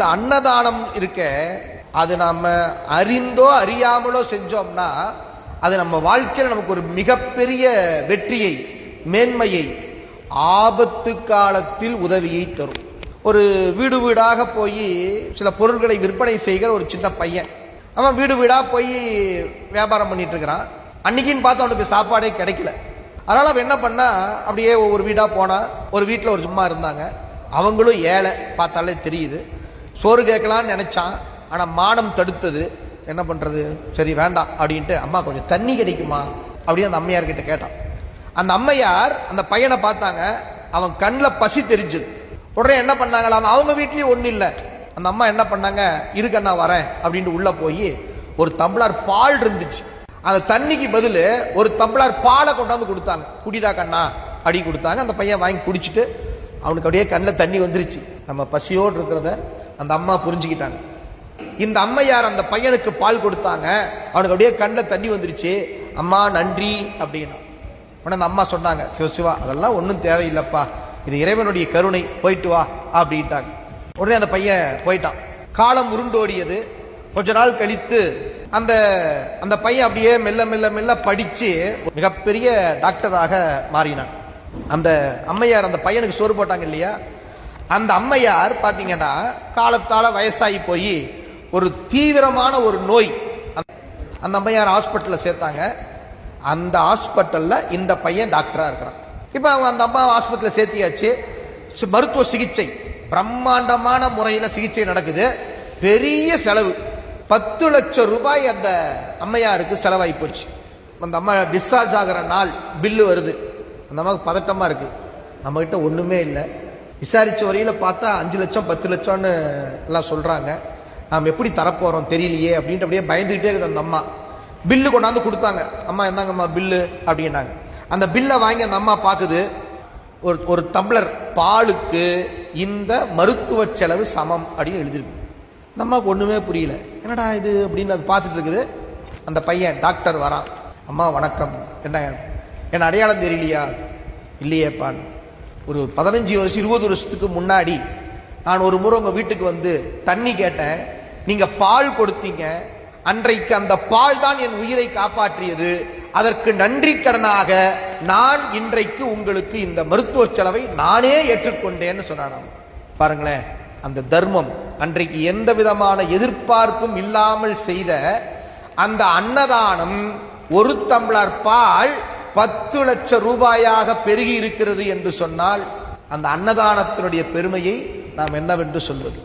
அன்னதானம் இருக்க அது நம்ம அறிந்தோ அறியாமலோ செஞ்சோம்னா அது நம்ம வாழ்க்கையில் நமக்கு ஒரு மிகப்பெரிய வெற்றியை, மேன்மையை, ஆபத்து காலத்தில் உதவியை தரும். ஒரு வீடு வீடாக போய் சில பொருட்களை விற்பனை செய்கிற ஒரு சின்ன பையன், அவன் வீடு வீடா போய் வியாபாரம் பண்ணிட்டு இருக்கிறான். அன்னைக்குன்னு பார்த்து அவனுக்கு சாப்பாடே கிடைக்கல. அதனால அவன் என்ன பண்ணா, அப்படியே ஒவ்வொரு வீடா போனா. ஒரு வீட்டில் ஒரு சும்மா இருந்தாங்க, அவங்களும் ஏழை, பார்த்தாலே தெரியுது. சோறு கேட்கலான்னு நினைச்சான், ஆனா மானம் தடுத்தது. என்ன பண்றது, சரி வேண்டாம் அப்படின்ட்டு, அம்மா கொஞ்சம் தண்ணி கிடைக்குமா அப்படின்னு அந்த அம்மையார்கிட்ட கேட்டான். அந்த அம்மையார் அந்த பையனை பார்த்தாங்க, அவன் கண்ணில் பசி தெரிஞ்சது. உடனே என்ன பண்ணாங்களாம், அவங்க வீட்லயும் ஒன்றும் இல்லை. அந்த அம்மா என்ன பண்ணாங்க, இருக்கண்ணா வரேன் அப்படின்ட்டு உள்ள போய் ஒரு டம்ளர் பால் இருந்துச்சு, அந்த தண்ணிக்கு பதில் ஒரு டம்ளர் பாலை கொண்டாந்து கொடுத்தாங்க. குடிடா கண்ணா அப்படி கொடுத்தாங்க. அந்த பையன் வாங்கி குடிச்சிட்டு அவனுக்கு அப்படியே கண்ணில் தண்ணி வந்துருச்சு. நம்ம பசியோடு இருக்கிறத அந்த அம்மா புரிஞ்சுக்கிட்டாங்க. இந்த அம்மையார் அந்த பையனுக்கு பால் கொடுத்தாங்க, அவனுக்கு அப்படியே கண்ணில் தண்ணி வந்துருச்சு. அம்மா நன்றி அப்படின்னா. உடனே அந்த அம்மா சொன்னாங்க, சிவசிவா அதெல்லாம் ஒன்றும் தேவையில்லைப்பா, இது இறைவனுடைய கருணை, போயிட்டு வா அப்படின்ட்டாங்க. உடனே அந்த பையன் போயிட்டான். காலம் உருண்டோடியது. கொஞ்ச நாள் கழித்து அந்த அந்த பையன் அப்படியே மெல்ல மெல்ல மெல்ல படிச்சு மிகப்பெரிய டாக்டராக மாறினான். அந்த அம்மையார் அந்த பையனுக்கு சோறு போட்டாங்க இல்லையா, அந்த அம்மையார் பார்த்தீங்கன்னா காலத்தால வயசாகி போய் ஒரு தீவிரமான ஒரு நோய், அந்த அம்மையார் ஹாஸ்பிட்டலில் சேர்த்தாங்க. அந்த ஹாஸ்பிட்டலில் இந்த பையன் டாக்டராக இருக்கிறான். இப்போ அவங்க அந்த அம்மா ஹாஸ்பிட்டலில் சேர்த்தியாச்சு. மருத்துவ சிகிச்சை பிரம்மாண்டமான முறையில் சிகிச்சை நடக்குது. பெரிய செலவு, 10 லட்சம் ரூபாய் அந்த அம்மையாருக்கு செலவாகி போச்சு. அந்த அம்மா டிஸ்சார்ஜ் ஆகிற நாள் பில்லு வருது. அந்த அம்மாவுக்கு பதட்டமாக இருக்குது, நம்மகிட்ட ஒன்றுமே இல்லை. விசாரித்த வரையில் பார்த்தா 5 லட்சம் 10 லட்சம்னு எல்லாம் சொல்கிறாங்க. நாம் எப்படி தரப்போகிறோம் தெரியலையே அப்படின்ட்டு அப்படியே பயந்துக்கிட்டே இருக்குது அந்த அம்மா. பில்லு கொண்டாந்து கொடுத்தாங்க. அம்மா என்னங்கம்மா பில்லு அப்படின்னாங்க. அந்த பில்லை வாங்கி அந்த அம்மா பார்க்குது, ஒரு டம்ளர் பாலுக்கு இந்த மருத்துவ செலவு சமம் அப்படின்னு எழுதிருக்கு. அந்த அம்மாவுக்கு ஒன்றுமே புரியல, என்னடா இது அப்படின்னு அது பார்த்துட்டு இருக்குது. அந்த பையன் டாக்டர் வரான். அம்மா வணக்கம், என்ன அடையாளம் தெரியலையா? இல்லையேப்பான், ஒரு 15 வருஷம் 20 வருஷத்துக்கு முன்னாடி நான் ஒரு முறை உங்கள் வீட்டுக்கு வந்து தண்ணி கேட்டேன், நீங்கள் பால் கொடுத்தீங்க. அன்றைக்கு அந்த பால் தான் என் உயிரை காப்பாற்றியது. அதற்கு நன்றி கடனாக நான் இன்றைக்கு உங்களுக்கு இந்த மருத்துவ செலவை நானே ஏற்றுக்கொண்டேன்னு சொன்னான். பாருங்களேன், அந்த தர்மம், அன்றைக்கு எந்த விதமான எதிர்பார்ப்பும் இல்லாமல் செய்த அந்த அன்னதானம், ஒரு டம்ளர் பால் 10 லட்சம் ரூபாயாக பெருகி இருக்கிறது என்று சொன்னால் அந்த அன்னதானத்தினுடைய பெருமையை நாம் என்னவென்று சொல்வது?